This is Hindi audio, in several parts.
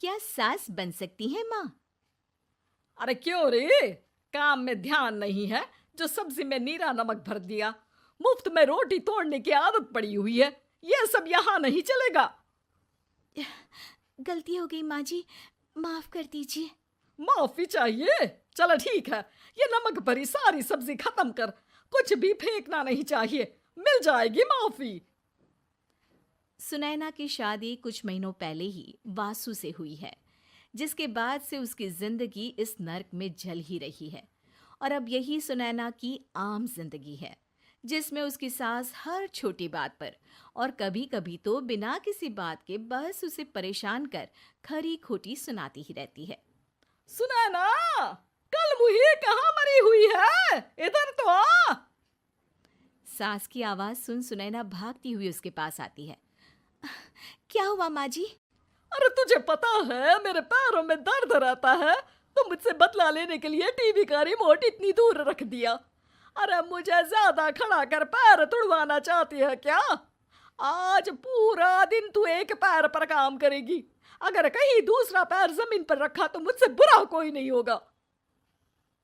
क्या सास बन सकती है माँ? अरे क्यों रे? काम में ध्यान नहीं है जो सब्जी में नीरा नमक भर दिया। मुफ्त में रोटी तोड़ने की आदत पड़ी हुई है। ये सब यहाँ नहीं चलेगा। गलती हो गई माँ जी, माफ कर दीजिए। माफी चाहिए? चलो ठीक है, ये नमक भरी सारी सब्जी खत्म कर। कुछ भी फेंकना नहीं चाहिए, मिल जाएगी माफी। सुनैना की शादी कुछ महीनों पहले ही वासु से हुई है, जिसके बाद से उसकी जिंदगी इस नर्क में जल ही रही है। और अब यही सुनैना की आम जिंदगी है, जिसमें उसकी सास हर छोटी बात पर और कभी कभी तो बिना किसी बात के बस उसे परेशान कर खरी खोटी सुनाती ही रहती है। सुनैना, कल मुही कहाँ मरी हुई है? इधर तो आ। सास की आवाज सुन सुनैना भागती हुई उसके पास आती है। क्या हुआ माँ जी? अरे तुझे पता है मेरे पैरों में दर्द रहता है, तो मुझसे बदला लेने के लिए टीवी का रिमोट इतनी दूर रख दिया। अरे मुझे ज्यादा खड़ा कर पैर तुड़वाना चाहती है क्या? आज पूरा दिन तू एक पैर पर काम करेगी। अगर कहीं दूसरा पैर जमीन पर रखा तो मुझसे बुरा कोई नहीं होगा।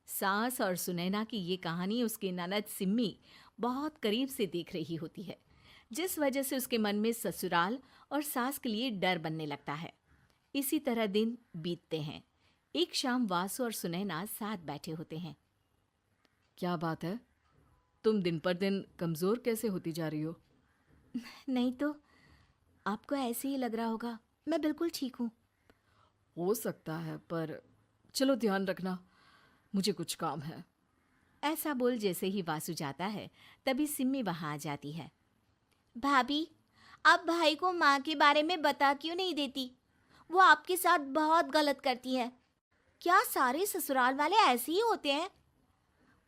सास और सुनैना की ये कहानी उसकी ननद सिम्मी बहुत करीब से देख रही होती है, जिस वजह से उसके मन में ससुराल और सास के लिए डर बनने लगता है। इसी तरह दिन बीतते हैं। एक शाम वासु और सुनैना साथ बैठे होते हैं। क्या बात है? तुम दिन पर दिन कमजोर कैसे होती जा रही हो? नहीं तो, आपको ऐसे ही लग रहा होगा, मैं बिल्कुल ठीक हूँ। हो सकता है, पर चलो ध्यान रखना, मुझे कुछ काम है। ऐसा बोल जैसे ही वासु जाता है, तभी सिम्मी वहां आ जाती है। भाभी, आप भाई को माँ के बारे में बता क्यों नहीं देती? वो आपके साथ बहुत गलत करती है। क्या सारे ससुराल वाले ऐसे ही होते हैं?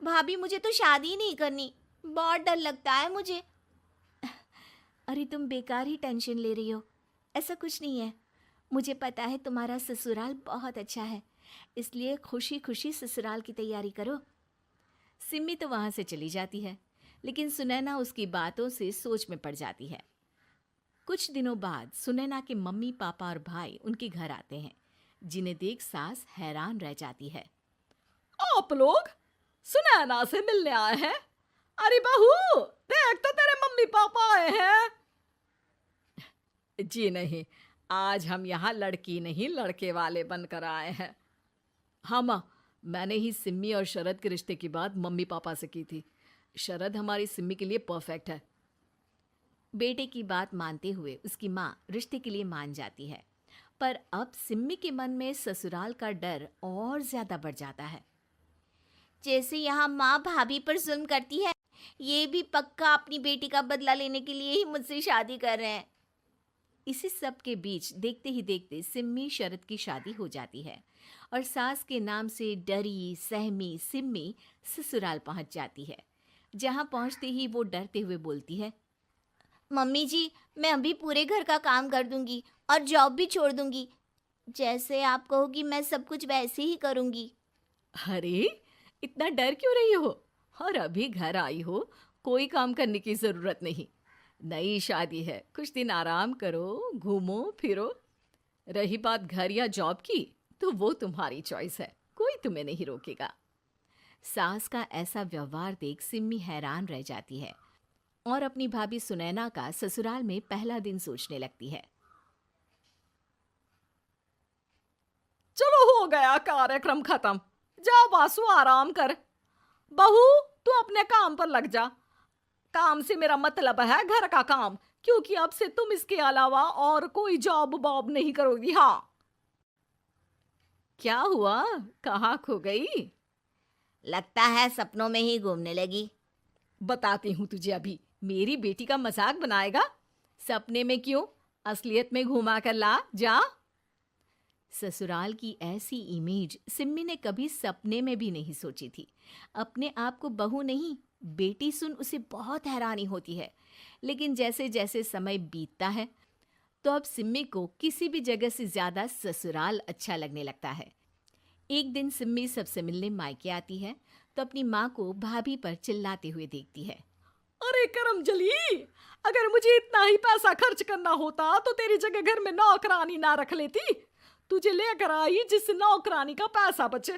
भाभी, मुझे तो शादी ही नहीं करनी, बहुत डर लगता है मुझे। अरे तुम बेकार ही टेंशन ले रही हो, ऐसा कुछ नहीं है। मुझे पता है तुम्हारा ससुराल बहुत अच्छा है, इसलिए खुशी खुशी ससुराल की तैयारी करो। सिम्मी तो वहां से चली जाती है, लेकिन सुनैना उसकी बातों से सोच में पड़ जाती है। कुछ दिनों बाद सुनैना के मम्मी पापा और भाई उनके घर आते हैं, जिन्हें देख सास हैरान रह जाती है। आप लोग सुनैना से मिलने आए हैं? अरे बहू, देख तो तेरे मम्मी पापा आए हैं। जी नहीं, आज हम यहाँ लड़की नहीं लड़के वाले बनकर आए हैं। हाँ माँ, मैंने ही सिम्मी और शरद के रिश्ते की बात मम्मी पापा से की थी। शरद हमारी सिम्मी के लिए परफेक्ट है। बेटे की बात मानते हुए उसकी माँ रिश्ते के लिए मान जाती है, पर अब सिम्मी के मन में ससुराल का डर और ज्यादा बढ़ जाता है। जैसे यहाँ माँ भाभी पर जुल्म करती है, ये भी पक्का अपनी बेटी का बदला लेने के लिए ही मुझसे शादी कर रहे हैं। इसी सब के बीच देखते ही देखते सिम्मी शरद की शादी हो जाती है और सास के नाम से डरी सहमी सिम्मी ससुराल पहुंच जाती है। जहां पहुंचते ही वो डरते हुए बोलती है, मम्मी जी, मैं अभी पूरे घर का काम कर दूंगी और जॉब भी छोड़ दूंगी। जैसे आप कहोगी मैं सब कुछ वैसे ही करूंगी। अरे, इतना डर क्यों रही हो? और अभी घर आई हो, कोई काम करने की जरूरत नहीं। नई शादी है, कुछ दिन आराम करो, घूमो फिरो। रही बात घर या जॉब की, तो वो तुम्हारी चॉइस है, कोई तुम्हें नहीं रोकेगा। सास का ऐसा व्यवहार देख सिम्मी हैरान रह जाती है और अपनी भाभी सुनैना का ससुराल में पहला दिन सोचने लगती है। चलो हो गया कार्यक्रम खत्म। जा वासु, आराम कर। बहू, तू अपने काम पर लग जा। काम से मेरा मतलब है घर का काम, क्योंकि अब से तुम इसके अलावा और कोई जॉब बॉब नहीं करोगी। हाँ। क्या हुआ, कहाँ खो गई? लगता है सपनों में ही घूमने लगी। बताती हूँ तुझे अभी। मेरी बेटी का मजाक बनाएगा? सपने में क्यों, असलियत में घुमा कर ला जा। ससुराल की ऐसी इमेज सिम्मी ने कभी सपने में भी नहीं सोची थी। अपने आप को बहू नहीं, बेटी सुन उसे बहुत हैरानी होती है। लेकिन जैसे जैसे समय बीतता है, तो अब सिम्मी को किसी भी जगह से ज्यादा ससुराल अच्छा लगने लगता है। एक दिन सिम्मी सबसे मिलने मायके आती है, तो अपनी माँ को भाभी पर चिल्लाते हुए देखती है। अरे करमजली, अगर मुझे इतना ही पैसा खर्च करना होता तो तेरी जगह घर में नौकरानी ना रख लेती। तुझे लेकर आई जिससे नौकरानी का पैसा बचे,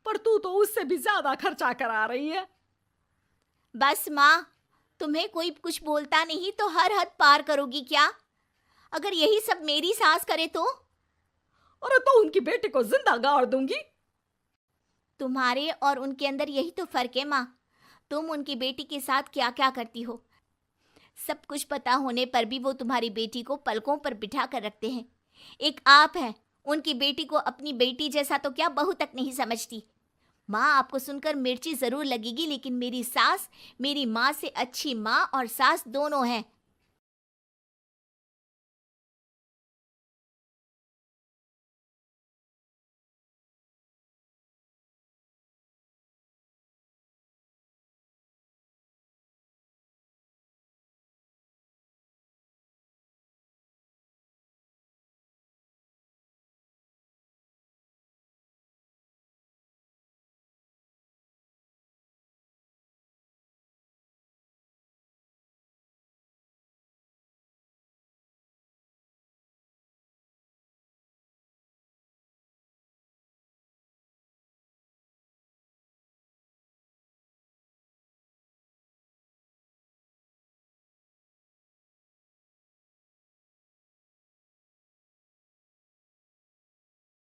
पर तू तो उससे भी ज्यादा खर्चा करा रही है। बस माँ, तुम्हें कोई कुछ बोलता नहीं तो हर हद पार करोगी क्या? अगर यही सब मेरी सास करे तो? अरे तो उनकी बेटी को जिंदा गाड़ दूंगी। तुम्हारे और उनके अंदर यही तो फर्क है माँ। तुम उनकी बेटी के साथ क्या क्या करती हो, सब कुछ पता होने पर भी वो तुम्हारी बेटी को पलकों पर बिठा कर रखते हैं। एक आप हैं, उनकी बेटी को अपनी बेटी जैसा तो क्या बहू तक नहीं समझती। माँ, आपको सुनकर मिर्ची जरूर लगेगी, लेकिन मेरी सास मेरी माँ से अच्छी माँ और सास दोनों हैं।